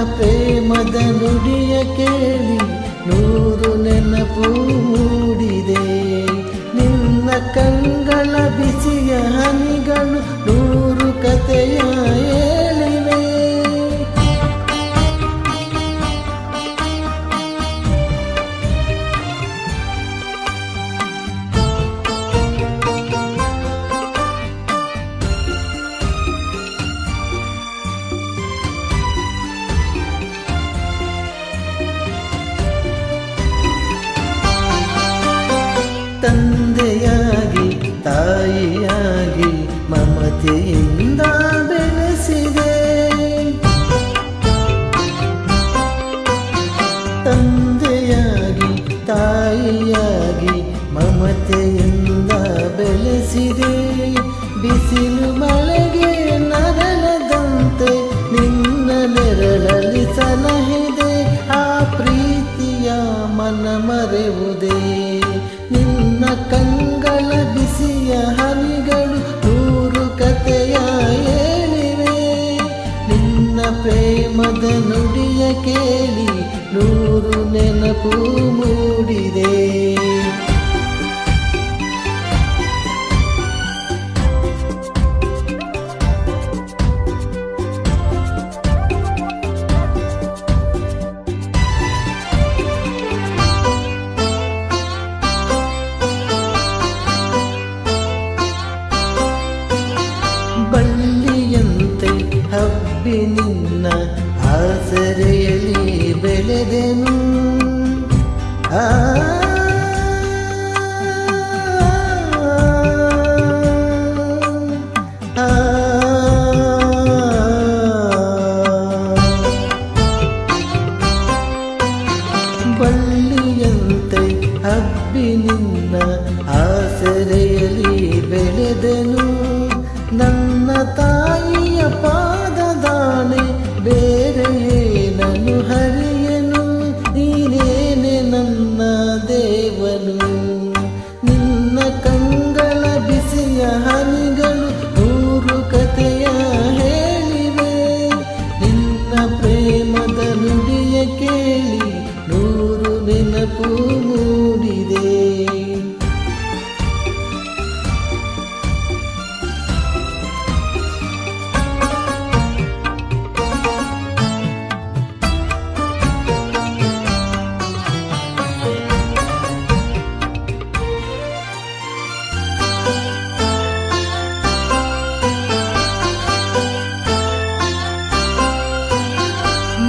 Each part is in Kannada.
ಪ್ರೇಮದ ನುಡಿಯ ಕೇಳಿ ನೂರು ನೆನಪು ಮೂಡಿದೆ. ನಿನ್ನ ಕಂಗಳ ಬಿಸಿಯ ಹನಿಗಳು ನೂರು ಕಥೆಯ ಹೇಳಿವೆ. ತಂದೆಯಾಗಿ ತಾಯಿಯಾಗಿ ಮಮತೆಯಿಂದ ಬೆಳೆಸಿದೆ. ತಂದೆಯಾಗಿ ತಾಯಿಯಾಗಿ ಮಮತೆಯಿಂದ ಬೆಳೆಸಿದೆ. ಬಿಸಿಲು ಮಳೆಗೆ ನರಳದಂತೆ ನಿನ್ನ ನೆರಳಲ್ಲಿ ಸಲಹಿದೆ. ಆ ಪ್ರೀತಿಯ ಮನ ಮರೆವುದೇ. ನಿನ್ನ ಕಂಗಳ ಬಿಸಿಯ ಹನಿಗಳು ನೂರು ಕಥೆಯ ಹೇಳಿವೆ. ನಿನ್ನ ಪ್ರೇಮದ ನುಡಿಯ ಕೇಳಿ ನೂರು ನೆನಪು ಮೂಡಿದೆ. ಬಳ್ಳಿಯಂತೆ ಹಬ್ಬಿ ನಿನ್ನ ಆಸರೆಯಲ್ಲಿ ಬೆಳೆದೆನು. ಬಳ್ಳಿಯಂತೆ ಹಬ್ಬಿ ನಿನ್ನ ಆಸರೆಯಲ್ಲಿ ಬೆಳೆದೆನು. ನನ್ನ ತಾಯಿಯ ಪಾದದಾಣೆ ಬೇರೆ ಏನನ್ನು ಹರಿಯನು. ನೀನೇನೆ ನನ್ನ ದೇವನು. ನಿನ್ನ ಕಂಗಳ ಬಿಸಿಯ ಹನಿಗಳು ನೂರು ಕಥೆಯ ಹೇಳಿವೆ. ನಿನ್ನ ಪ್ರೇಮದ ನುಡಿಯ ಕೇಳಿ ನೂರು ನೆನಪು ಮೂಡಿದೆ.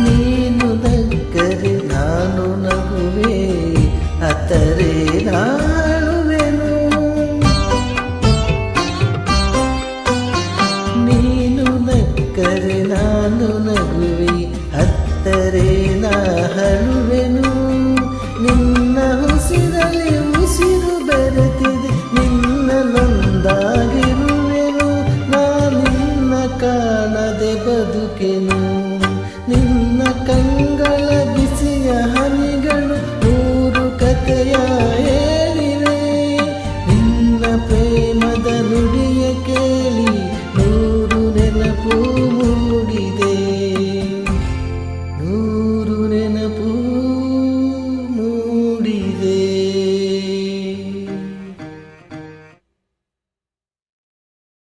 ನೀನು ನಕ್ಕರೆ ನಾನು ನಗುವೆ, ಅತ್ತರೆ ನಾಳುವೆನು. ನೀನು ನಕ್ಕರೆ ನಾನು ನಗುವೆ, ಅತ್ತರೆ ನಾಳುವೆನು. ನಿನ್ನ ಉಸಿರಲ್ಲಿ ಉಸಿರು ಬೆರೆತಿದೆ, ನಿನ್ನ ನೊಂದಾಗಿರುವೆನು. ನಿನ್ನ ಕಾಣದೆ ಬದುಕೆನು. ನಿನ್ನ ಕಂಗಳ